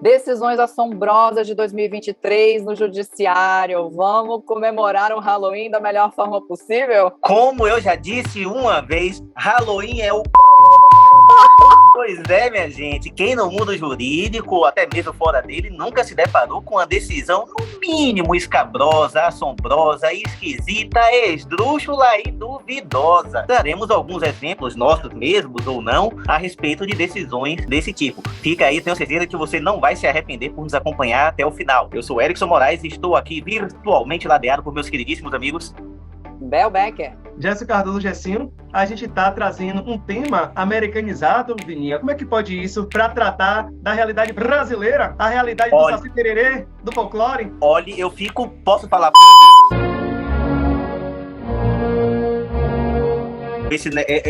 Decisões assombrosas de 2023 no Judiciário. Vamos comemorar o Halloween da melhor forma possível? Como eu já disse uma vez, Halloween é o... Pois é, minha gente, quem no mundo jurídico, ou até mesmo fora dele, nunca se deparou com uma decisão, no mínimo, escabrosa, assombrosa, esquisita, esdrúxula e duvidosa. Daremos alguns exemplos nossos mesmos ou não a respeito de decisões desse tipo. Fica aí, tenho certeza que você não vai se arrepender por nos acompanhar até o final. Eu sou Erickson Moraes e estou aqui virtualmente ladeado por meus queridíssimos amigos Bel Becker, Jéssica Cardoso Gessinho. A gente está trazendo um tema americanizado, Vininha. Como é que pode isso para tratar da realidade brasileira, a realidade do Saci Pererê, do folclore? Olha, eu fico... Posso falar...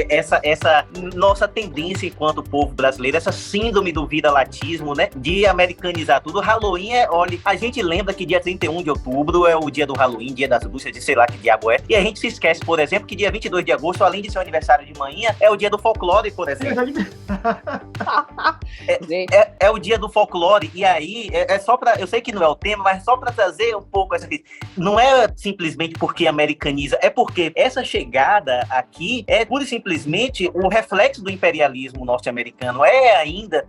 Essa nossa tendência enquanto povo brasileiro, essa síndrome do vira-latismo, né, de americanizar tudo. Halloween olha, a gente lembra que dia 31 de outubro é o dia do Halloween, dia das bruxas, de sei lá que diabo é, e a gente se esquece, por exemplo, que dia 22 de agosto, além de ser o aniversário de manhã, é o dia do folclore, por exemplo. É o dia do folclore, e aí, é só pra, eu sei que não é o tema, mas só para trazer um pouco essa questão. Não é simplesmente porque americaniza, é porque essa chegada aqui é pura e simplesmente o reflexo do imperialismo norte-americano.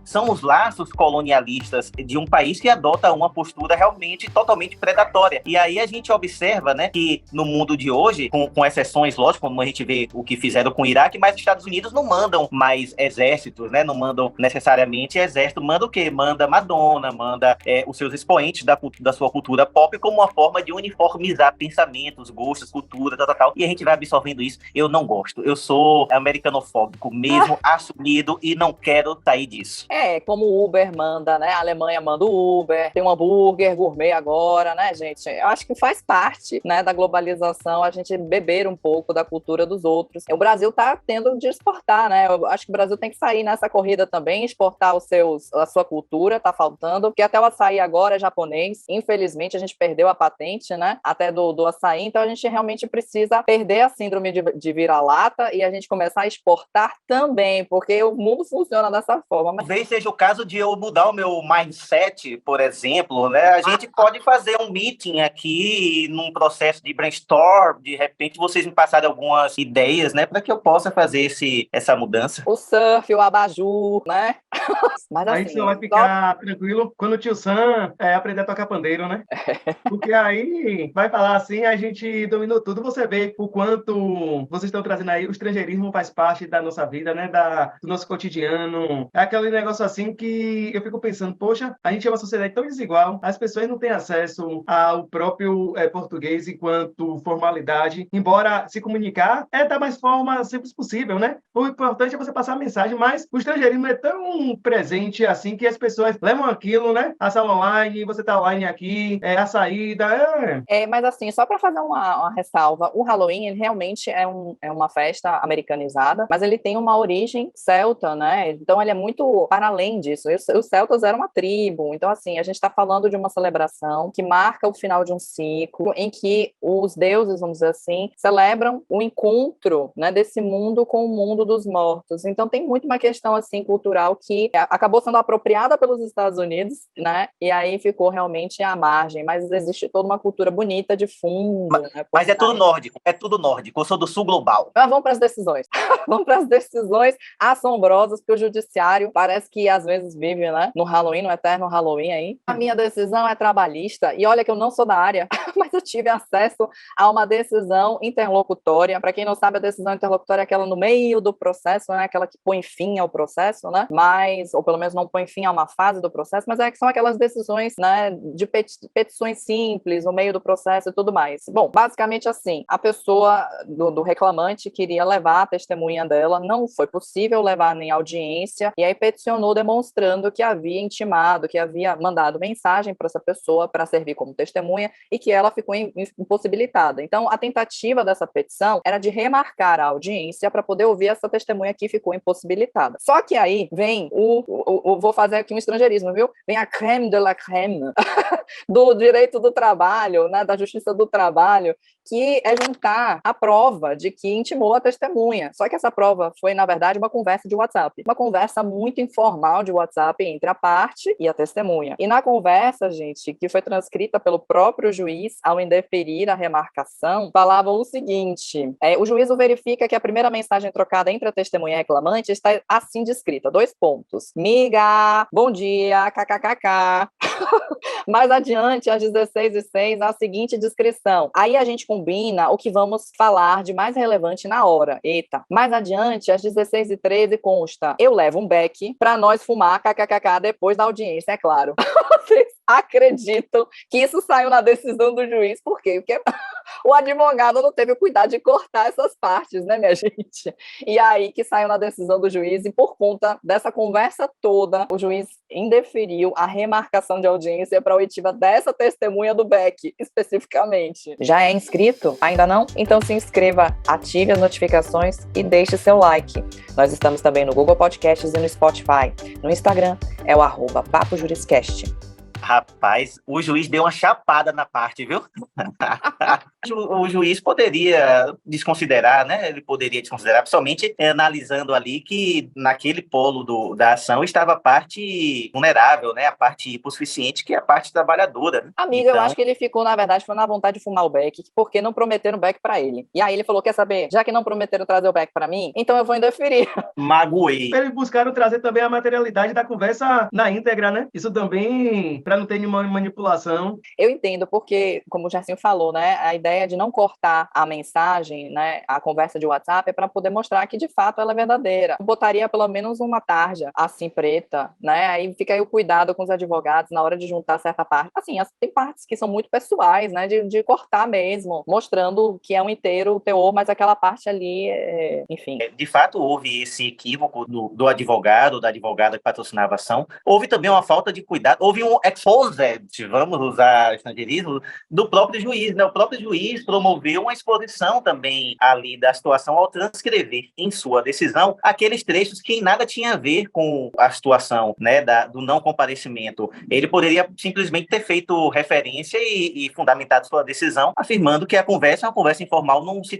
São os laços colonialistas de um país que adota uma postura realmente totalmente predatória. E aí a gente observa, né, que no mundo de hoje, com exceções, lógico, como a gente vê o que fizeram com o Iraque, mas os Estados Unidos não mandam mais exércitos, né, não mandam necessariamente exército, manda o quê? Manda Madonna, manda os seus expoentes da sua cultura pop como uma forma de uniformizar pensamentos, gostos, cultura, tal. E a gente vai absorvendo isso. Eu não gosto. Eu sou americanofóbico mesmo, assumido, e não quero sair disso. Como o Uber manda, né? A Alemanha manda o Uber, tem um hambúrguer gourmet agora, né, gente? Eu acho que faz parte, né, da globalização a gente beber um pouco da cultura dos outros. O Brasil tá tendo de exportar, né? Eu acho que o Brasil tem que sair nessa corrida também, exportar a sua cultura, tá faltando, porque até o açaí agora é japonês. Infelizmente, a gente perdeu a patente, né? Até do açaí, então a gente realmente precisa perder a síndrome de vira-lata e a gente começar a exportar também, porque o mundo funciona dessa forma. Talvez seja o caso de eu mudar o meu mindset, por exemplo, né? A gente pode fazer um meeting aqui num processo de brainstorm, de repente vocês me passarem algumas ideias, né, para que eu possa fazer essa mudança. O surf, o abajur, né? Mas aí assim, você vai ficar tranquilo quando o tio Sam aprender a tocar pandeiro, né? Porque aí vai falar assim, a gente dominou tudo. Você vê o quanto vocês estão trazendo aí, o estrangeirismo faz parte da nossa vida, né? Do nosso cotidiano. É aquele negócio assim que eu fico pensando, poxa, a gente é uma sociedade tão desigual, as pessoas não têm acesso ao próprio português enquanto formalidade, embora se comunicar da mais forma simples possível, né? O importante é você passar a mensagem, mas o estrangeirismo é tão presente assim que as pessoas levam aquilo, né? A sala online, você tá online aqui, a saída. Mas assim, só para fazer uma ressalva, o Halloween ele realmente é uma festa americanizada, mas ele tem uma origem celta, né? Então ele é muito para além disso. Os celtas eram uma tribo, então assim, a gente está falando de uma celebração que marca o final de um ciclo, em que os deuses, vamos dizer assim, celebram o encontro, né, desse mundo com o mundo dos mortos. Então tem muito uma questão assim cultural que acabou sendo apropriada pelos Estados Unidos, né? E aí ficou realmente à margem, mas existe toda uma cultura bonita de fundo. Mas é tudo nórdico, eu sou do sul global. Mas vamos para as decisões. Vamos para as decisões assombrosas, porque o judiciário parece que às vezes vive, né, no Halloween, no eterno Halloween aí. A minha decisão é trabalhista, e olha que eu não sou da área, mas eu tive acesso a uma decisão interlocutória. Para quem não sabe, a decisão interlocutória é aquela no meio do processo, né, aquela que põe fim ao processo, né, ou pelo menos não põe fim a uma fase do processo, mas são aquelas decisões, né, de petições simples no meio do processo e tudo mais. Bom, basicamente assim, a pessoa do reclamante queria levar a testemunha dela, não foi possível levar nem audiência, e aí peticionou demonstrando que havia intimado, que havia mandado mensagem para essa pessoa para servir como testemunha e que ela ficou impossibilitada. Então, a tentativa dessa petição era de remarcar a audiência para poder ouvir essa testemunha que ficou impossibilitada. Só que aí vem o vou fazer aqui um estrangeirismo, viu? Vem a crème de la crème do direito do trabalho, né, da justiça do trabalho, que é juntar a prova de que intimou a testemunha. Só que essa prova foi, na verdade, uma conversa de WhatsApp. Uma conversa muito informal de WhatsApp entre a parte e a testemunha. E na conversa, gente, que foi transcrita pelo próprio juiz, ao indeferir a remarcação, falava o seguinte: o juízo verifica que a primeira mensagem trocada entre a testemunha e a reclamante está assim descrita, 2 pontos. Miga, bom dia, kkkk. Mais adiante, às 16h06, a seguinte descrição. Aí a gente combina o que vamos falar de mais relevante na hora. Eita. Mais adiante, às 16h13, consta: eu levo um beck pra nós fumar, kkkk, depois da audiência, é claro. Vocês acreditam que isso saiu na decisão do juiz? Por quê? Porque o advogado não teve o cuidado de cortar essas partes, né, minha gente? E aí que saiu na decisão do juiz, e por conta dessa conversa toda, o juiz indeferiu a remarcação de audiência para a oitiva dessa testemunha do Beck, especificamente. Já é inscrito? Ainda não? Então se inscreva, ative as notificações e deixe seu like. Nós estamos também no Google Podcasts e no Spotify. No Instagram é o @papojuriscast. Rapaz, o juiz deu uma chapada na parte, viu? O juiz poderia desconsiderar, né? Ele poderia desconsiderar, principalmente analisando ali que naquele polo da ação estava a parte vulnerável, né? A parte hipossuficiente, que é a parte trabalhadora. Né? Amiga, então... eu acho que ele ficou, na verdade, foi na vontade de fumar o beck, porque não prometeram o beck para ele. E aí ele falou, quer saber, já que não prometeram trazer o beck para mim, então eu vou indeferir. Magoei. Eles buscaram trazer também a materialidade da conversa na íntegra, né? Isso também, para não ter nenhuma manipulação. Eu entendo, porque, como o Gersinho falou, né, a ideia de não cortar a mensagem, né, a conversa de WhatsApp, é para poder mostrar que, de fato, ela é verdadeira. Eu botaria pelo menos uma tarja, assim, preta, né, aí fica aí o cuidado com os advogados na hora de juntar certa parte. Assim, tem partes que são muito pessoais, né, de cortar mesmo, mostrando que é um inteiro o teor, mas aquela parte ali, enfim. De fato, houve esse equívoco do advogado, da advogada que patrocinava a ação. Houve também uma falta de cuidado, houve um expose, vamos usar estrangeirismo, do próprio juiz, né? O próprio juiz promoveu uma exposição também ali da situação ao transcrever em sua decisão aqueles trechos que nada tinha a ver com a situação, né, do não comparecimento. Ele poderia simplesmente ter feito referência e fundamentado sua decisão, afirmando que a conversa é uma conversa informal, não se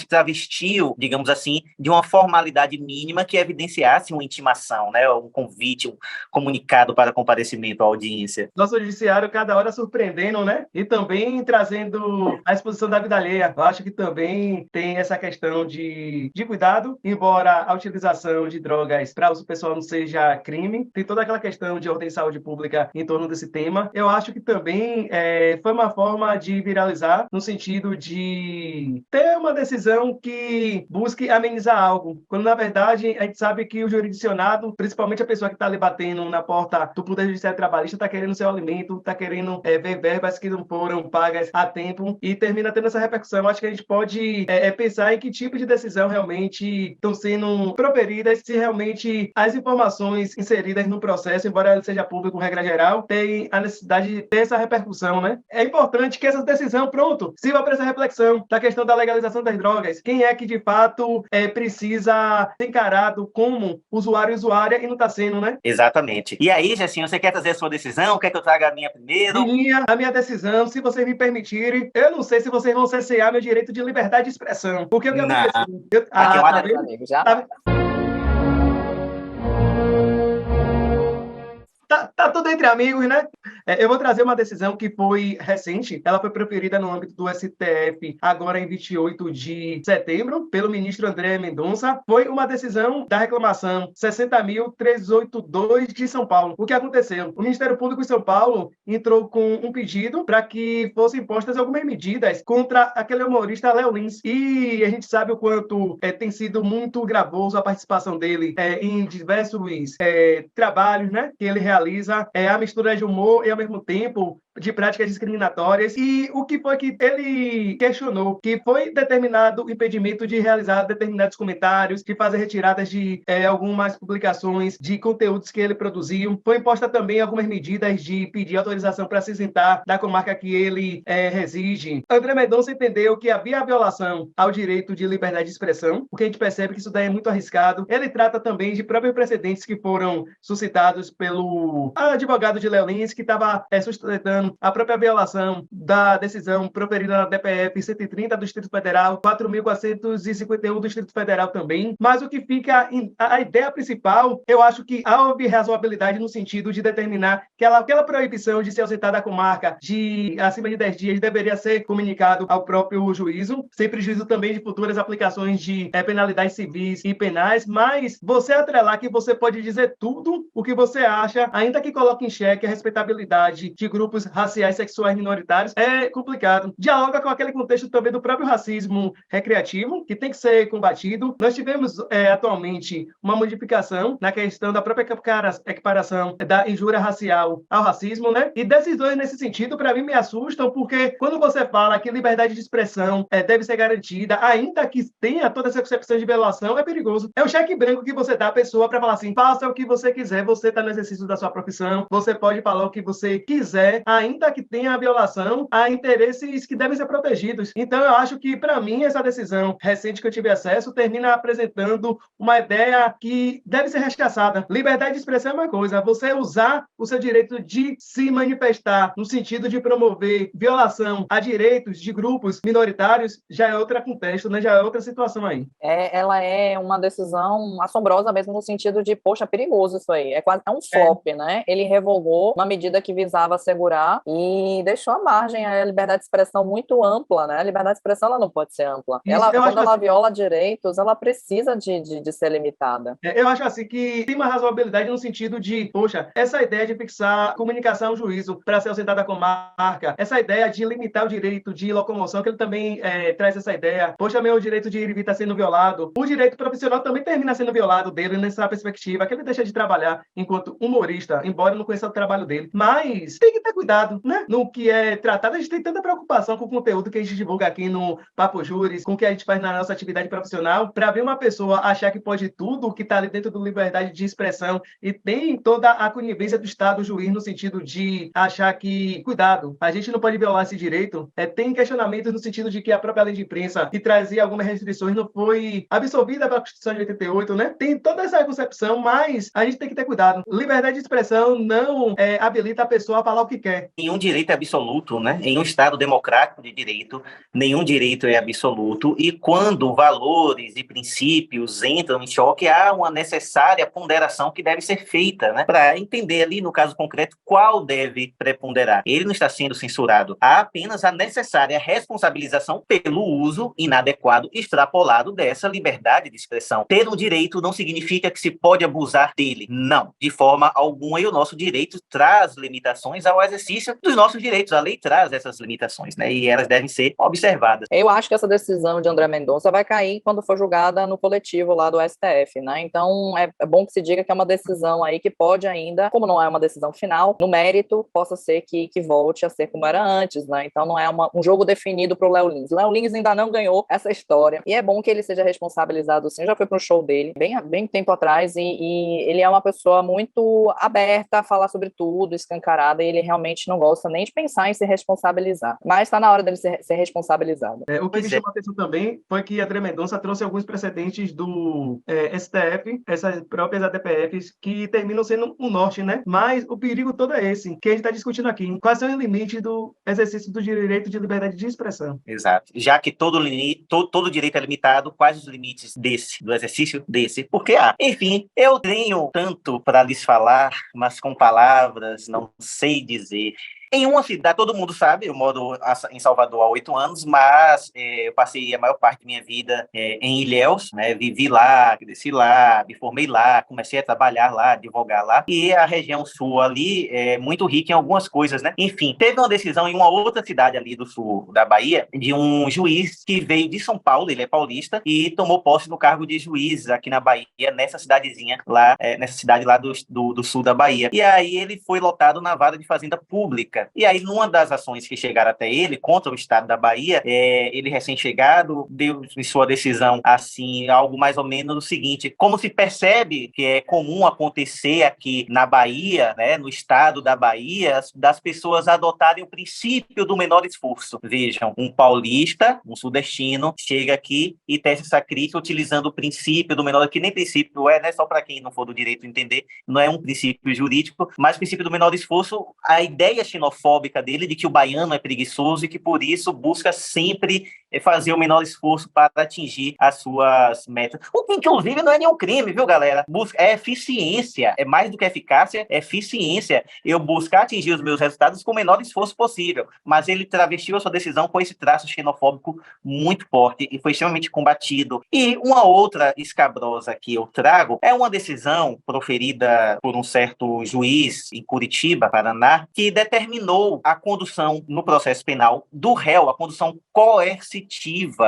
travestiu, digamos assim, de uma formalidade mínima que evidenciasse uma intimação, né, um convite, um comunicado para comparecimento à audiência. Nosso judiciário cada hora surpreendendo, né? E também trazendo a exposição da vida alheia. Eu acho que também tem essa questão de cuidado, embora a utilização de drogas para uso pessoal não seja crime, tem toda aquela questão de ordem e saúde pública em torno desse tema. Eu acho que também foi uma forma de viralizar, no sentido de ter uma decisão que busque amenizar algo, quando na verdade a gente sabe que o jurisdicionado, principalmente a pessoa que está ali batendo na porta do Poder Judiciário Trabalhista, está querendo seu alimento, está querendo ver verbas que não foram pagas a tempo e termina tendo essa repercussão. Acho que a gente pode pensar em que tipo de decisão realmente estão sendo proferidas, se realmente as informações inseridas no processo, embora ele seja público, regra geral, tem a necessidade de ter essa repercussão, né? É importante que essa decisão, sirva para essa reflexão da questão da legalização das drogas. Quem é que, de fato, precisa ser encarado como usuário e usuária e não está sendo, né? Exatamente. E aí, Gessinho, você quer trazer a sua decisão? Quer que eu traga a minha primeiro? A minha decisão, se vocês me permitirem, eu não sei se vocês vão cercear meu direito de liberdade de expressão. Porque o que aconteceu? Tá vendo, amigo? Já? Tá tudo entre amigos, né? Eu vou trazer uma decisão que foi recente. Ela foi proferida no âmbito do STF, agora em 28 de setembro, pelo ministro André Mendonça. Foi uma decisão da reclamação 60.382 de São Paulo. O que aconteceu? O Ministério Público de São Paulo entrou com um pedido para que fossem impostas algumas medidas contra aquele humorista Léo Lins. E a gente sabe o quanto tem sido muito gravoso a participação dele em diversos trabalhos, né, que ele realiza, a mistura de humor e, ao mesmo tempo, de práticas discriminatórias. E o que foi que ele questionou? Que foi determinado o impedimento de realizar determinados comentários, de fazer retiradas de algumas publicações de conteúdos que ele produziu. Foi imposta também algumas medidas de pedir autorização para se isentar da comarca que ele reside. André Mendonça entendeu que havia a violação ao direito de liberdade de expressão, porque a gente percebe que isso daí é muito arriscado. Ele trata também de próprios precedentes que foram suscitados pelo advogado de Léo Lins, que estava sustentando a própria violação da decisão proferida na DPF 130 do Distrito Federal, 4.451 do Distrito Federal também. Mas o que fica, a ideia principal, eu acho que houve razoabilidade no sentido de determinar que aquela proibição de se ausentar da comarca de acima de 10 dias deveria ser comunicado ao próprio juízo, sem prejuízo também de futuras aplicações de penalidades civis e penais, mas você atrelar que você pode dizer tudo o que você acha, ainda que coloque em xeque a respeitabilidade de grupos raciais, sexuais minoritários, é complicado. Dialoga com aquele contexto também do próprio racismo recreativo, que tem que ser combatido. Nós tivemos atualmente uma modificação na questão da própria equiparação da injúria racial ao racismo, né? E decisões nesse sentido, para mim, me assustam, porque quando você fala que liberdade de expressão deve ser garantida, ainda que tenha toda essa concepção de violação, é perigoso. É um cheque branco que você dá à pessoa para falar assim, faça o que você quiser, você está no exercício da sua profissão, você pode falar o que você quiser, ainda que tenha a violação, há interesses que devem ser protegidos. Então, eu acho que, para mim, essa decisão recente que eu tive acesso termina apresentando uma ideia que deve ser rechaçada. Liberdade de expressão é uma coisa, você usar o seu direito de se manifestar no sentido de promover violação a direitos de grupos minoritários já é outro contexto, né? Já é outra situação aí. Ela é uma decisão assombrosa mesmo no sentido de, poxa, perigoso isso aí. É um flop, né? Ele revogou uma medida que visava assegurar e deixou a margem à liberdade de expressão muito ampla, né? A liberdade de expressão ela não pode ser ampla. Quando ela viola direitos, ela precisa de ser limitada. Eu acho assim que tem uma razoabilidade no sentido de, poxa, essa ideia de fixar comunicação ao juízo para ser ausentada da comarca, essa ideia de limitar o direito de locomoção, que ele também traz essa ideia, poxa, meu direito de ir e vir está sendo violado, o direito profissional também termina sendo violado dele nessa perspectiva, que ele deixa de trabalhar enquanto humorista, embora eu não conheça o trabalho dele. Mas tem que ter cuidado, né? No que é tratado, a gente tem tanta preocupação com o conteúdo que a gente divulga aqui no Papo Júris, com o que a gente faz na nossa atividade profissional, para ver uma pessoa achar que pode tudo, que está ali dentro da liberdade de expressão e tem toda a conivência do Estado juiz no sentido de achar que, cuidado, a gente não pode violar esse direito. Tem questionamentos no sentido de que a própria lei de imprensa, que trazia algumas restrições, não foi absorvida pela Constituição de 88, né? Tem toda essa concepção, mas a gente tem que ter cuidado. Liberdade de expressão não habilita a pessoa a falar o que quer. Nenhum direito é absoluto, né? Em um Estado democrático de direito, nenhum direito é absoluto, e quando valores e princípios entram em choque, há uma necessária ponderação que deve ser feita, né? Para entender ali, no caso concreto, qual deve preponderar. Ele não está sendo censurado. Há apenas a necessária responsabilização pelo uso inadequado, extrapolado dessa liberdade de expressão. Ter um direito não significa que se pode abusar dele. Não, de forma alguma, e o nosso direito traz limitações ao exercício dos nossos direitos. A lei traz essas limitações, né? E elas devem ser observadas. Eu acho que essa decisão de André Mendonça vai cair quando for julgada no coletivo lá do STF, né? Então, é bom que se diga que é uma decisão aí que pode ainda, como não é uma decisão final, no mérito, possa ser que volte a ser como era antes, né? Então, não é um jogo definido para o Léo Lins. Léo Lins ainda não ganhou essa história. E é bom que ele seja responsabilizado, sim. Eu já fui para um show dele, bem tempo atrás, e ele é uma pessoa muito aberta a falar sobre tudo, escancarada, e ele realmente não gosta nem de pensar em se responsabilizar. Mas está na hora dele ser responsabilizado. O que me chamou a atenção também foi que André Mendonça trouxe alguns precedentes do STF, essas próprias ADPFs, que terminam sendo um norte, né? Mas o perigo todo é esse, que a gente está discutindo aqui. Quais são os limites do exercício do direito de liberdade de expressão? Exato. Já que todo direito é limitado, quais os limites do exercício desse? Porque há. Enfim, eu tenho tanto para lhes falar, mas com palavras não sei dizer. Em uma cidade, todo mundo sabe, eu moro em Salvador há 8 anos, mas eu passei a maior parte da minha vida em Ilhéus, né? Vivi lá, cresci lá, me formei lá, comecei a trabalhar lá, advogar lá, e a região sul ali é muito rica em algumas coisas, né? Enfim, teve uma decisão em uma outra cidade ali do sul da Bahia, de um juiz que veio de São Paulo, ele é paulista, e tomou posse no cargo de juiz aqui na Bahia, nessa cidadezinha lá, nessa cidade lá do sul da Bahia. E aí ele foi lotado na vara de fazenda pública, homofóbica. E aí, numa das ações que chegaram até ele, contra o estado da Bahia, ele recém-chegado, deu em sua decisão, assim, algo mais ou menos o seguinte: como se percebe que é comum acontecer aqui na Bahia, né, no estado da Bahia, das pessoas adotarem o princípio do menor esforço. Vejam, um paulista, um sudestino, chega aqui e tece essa crítica utilizando o princípio do menor, que nem princípio é, né, só para quem não for do direito entender, não é um princípio jurídico, mas o princípio do menor esforço, a ideia xenofóbica dele de que o baiano é preguiçoso e que por isso busca sempre fazer o menor esforço para atingir as suas metas. O que, inclusive, não é nenhum crime, viu, galera? É eficiência, é mais do que eficácia, é eficiência. Eu buscar atingir os meus resultados com o menor esforço possível, mas ele travestiu a sua decisão com esse traço xenofóbico muito forte e foi extremamente combatido. E uma outra escabrosa que eu trago é uma decisão proferida por um certo juiz em Curitiba, Paraná, que determinou a condução no processo penal do réu, a condução coercitiva,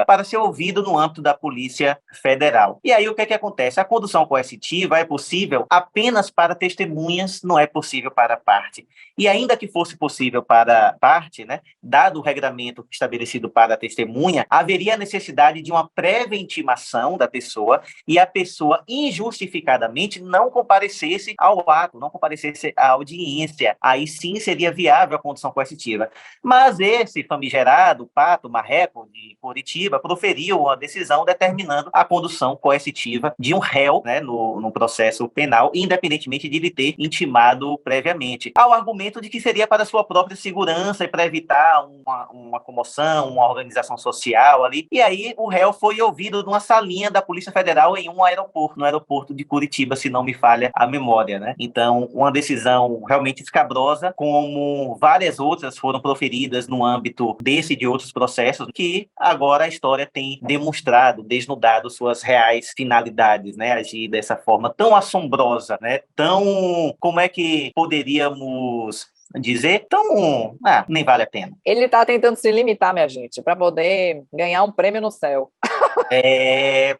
para ser ouvido no âmbito da Polícia Federal. E aí o que é que acontece? A condução coercitiva é possível apenas para testemunhas, não é possível para a parte. E ainda que fosse possível para a parte, né, dado o regramento estabelecido para a testemunha, haveria a necessidade de uma prévia intimação da pessoa e a pessoa injustificadamente não comparecesse ao ato, não comparecesse à audiência. Aí sim seria viável a condução coercitiva. Mas esse famigerado Pato Marreco de Curitiba proferiu uma decisão determinando a condução coercitiva de um réu, né, no processo penal, independentemente de ele ter intimado previamente, ao argumento de que seria para sua própria segurança e para evitar uma comoção, uma organização social ali. E aí o réu foi ouvido numa salinha da Polícia Federal em um aeroporto, no aeroporto de Curitiba, se não me falha a memória, né? Então, uma decisão realmente escabrosa, como várias outras foram proferidas no âmbito desse e de outros processos, que agora a história tem demonstrado, desnudado suas reais finalidades, né? Agir dessa forma tão assombrosa, né? Tão, como é que poderíamos dizer? Tão, nem vale a pena. Ele está tentando se limitar, minha gente, para poder ganhar um prêmio no céu.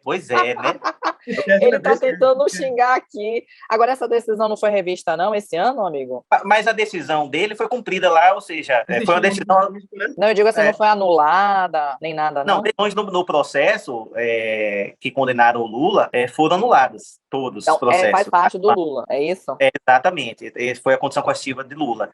Pois é, né? Ele está tentando xingar aqui. Agora, essa decisão não foi revista, não, esse ano, amigo? Mas a decisão dele foi cumprida lá, ou seja, foi uma decisão... Não, eu digo assim, não foi anulada, nem nada, não? Não, decisões no processo que condenaram o Lula foram anuladas, todos então, os processos. Faz parte do Lula, é isso? Exatamente, foi a condição coercitiva de Lula.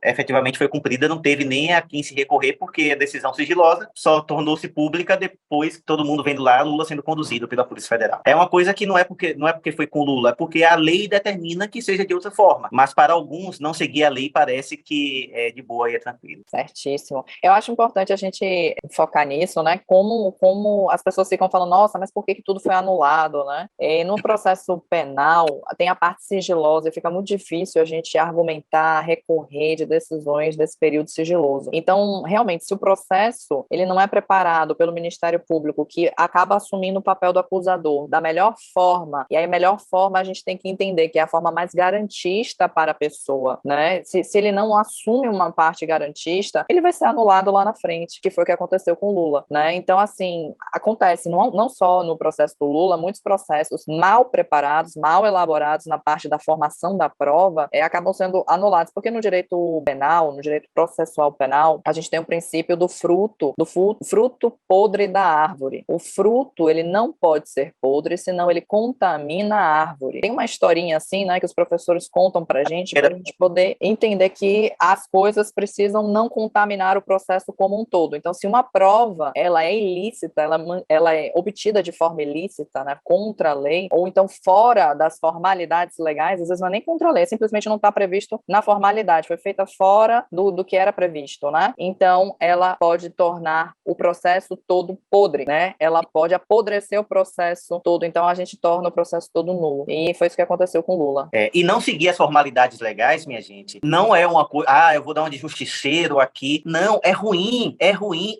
Efetivamente foi cumprida, não teve nem a quem se recorrer, porque a decisão sigilosa só tornou-se pública depois que todo mundo vendo lá Lula sendo conduzido pela Polícia Federal. É uma coisa que não é porque foi com Lula, é porque a lei determina que seja de outra forma. Mas para alguns, não seguir a lei parece que é de boa e é tranquilo. Certíssimo. Eu acho importante a gente focar nisso, né? Como as pessoas ficam falando, nossa, mas por que tudo foi anulado, né? E no processo penal, tem a parte sigilosa e fica muito difícil a gente argumentar, recorrer de decisões desse período sigiloso. Então, realmente, se o processo ele não é preparado pelo Ministério Público, que acaba assumindo o papel do acusador da melhor forma, e aí a melhor forma a gente tem que entender que é a forma mais garantista para a pessoa, né? Se ele não assume uma parte garantista, ele vai ser anulado lá na frente, que foi o que aconteceu com o Lula, né? Então, assim, acontece não só no processo do Lula, muitos processos mal preparados, mal elaborados na parte da formação da prova, acabam sendo anulados, porque no direito penal, no direito processual penal, a gente tem o princípio do fruto podre da árvore. O fruto, ele não pode ser podre, senão ele contamina a árvore. Tem uma historinha assim, né, que os professores contam pra gente poder entender que as coisas precisam não contaminar o processo como um todo. Então, se uma prova, ela é ilícita, ela é obtida de forma ilícita, né, contra a lei, ou então fora das formalidades legais, às vezes não é nem contra a lei, simplesmente não está previsto na formalidade, foi feita fora do que era previsto, né? Então, ela pode tornar o processo todo podre, né? Ela pode apodrecer o processo todo, então a gente torna o processo todo nulo. E foi isso que aconteceu com Lula. E não seguir as formalidades legais, minha gente, não é uma coisa, eu vou dar uma de justiceiro aqui. Não, é ruim.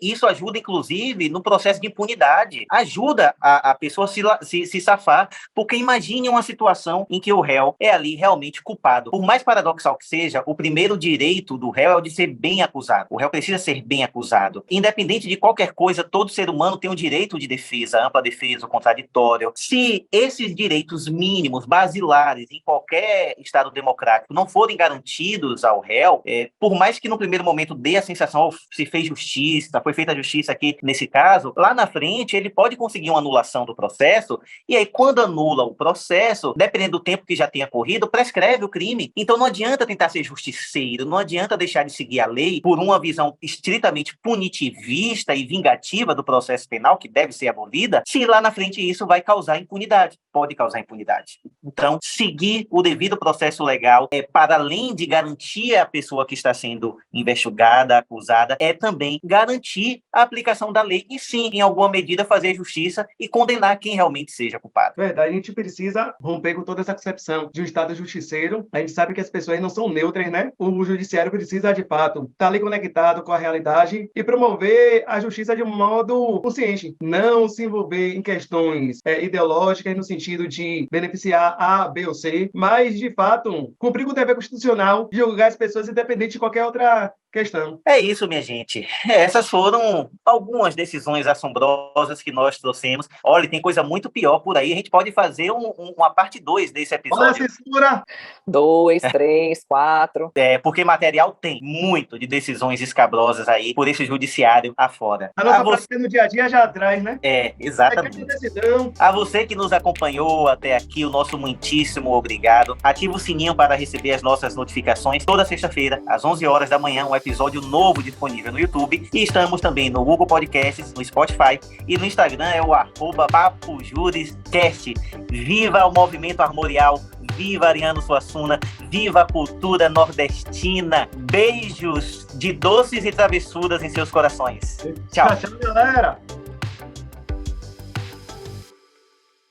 Isso ajuda, inclusive, no processo de impunidade. Ajuda a pessoa se safar, porque imagine uma situação em que o réu é ali realmente culpado. Por mais paradoxal que seja, o primeiro direito do réu é o de ser bem acusado. O réu precisa ser bem acusado. Independente de qualquer coisa, todo ser humano tem o direito direito de defesa, ampla defesa, o contraditório, se esses direitos mínimos, basilares, em qualquer Estado democrático, não forem garantidos ao réu, por mais que no primeiro momento dê a sensação, se fez justiça, foi feita justiça aqui nesse caso, lá na frente ele pode conseguir uma anulação do processo, e aí quando anula o processo, dependendo do tempo que já tenha corrido, prescreve o crime. Então não adianta tentar ser justiceiro, não adianta deixar de seguir a lei por uma visão estritamente punitivista e vingativa do processo penal, que deve ser abolida, se lá na frente isso vai causar impunidade, pode causar impunidade. Então, seguir o devido processo legal para além de garantir a pessoa que está sendo investigada, acusada, é também garantir a aplicação da lei e sim, em alguma medida, fazer justiça e condenar quem realmente seja culpado. Verdade, a gente precisa romper com toda essa concepção de um Estado justiceiro. A gente sabe que as pessoas não são neutras, né? O judiciário precisa, de fato, estar ali conectado com a realidade e promover a justiça de um modo consciente. Não se envolver em questões ideológicas no sentido de beneficiar A, B ou C, mas, de fato, cumprir com o dever constitucional de julgar as pessoas independente de qualquer outra questão. É isso, minha gente. Essas foram algumas decisões assombrosas que nós trouxemos. Olha, tem coisa muito pior por aí. A gente pode fazer uma parte 2 desse episódio. Olha a censura! 2, 3, 4. Porque material tem muito de decisões escabrosas aí por esse judiciário afora. A nossa prática no dia a dia já traz, né? Exatamente. A você que nos acompanhou até aqui, o nosso muitíssimo obrigado. Ative o sininho para receber as nossas notificações toda sexta-feira, às 11 horas da manhã, um episódio novo disponível no YouTube. E estamos também no Google Podcasts, no Spotify e no Instagram é o @PapoJurisCast. Viva o movimento armorial, viva Ariano Suassuna, viva a cultura nordestina. Beijos de doces e travessuras em seus corações. Tchau. Tchau, galera!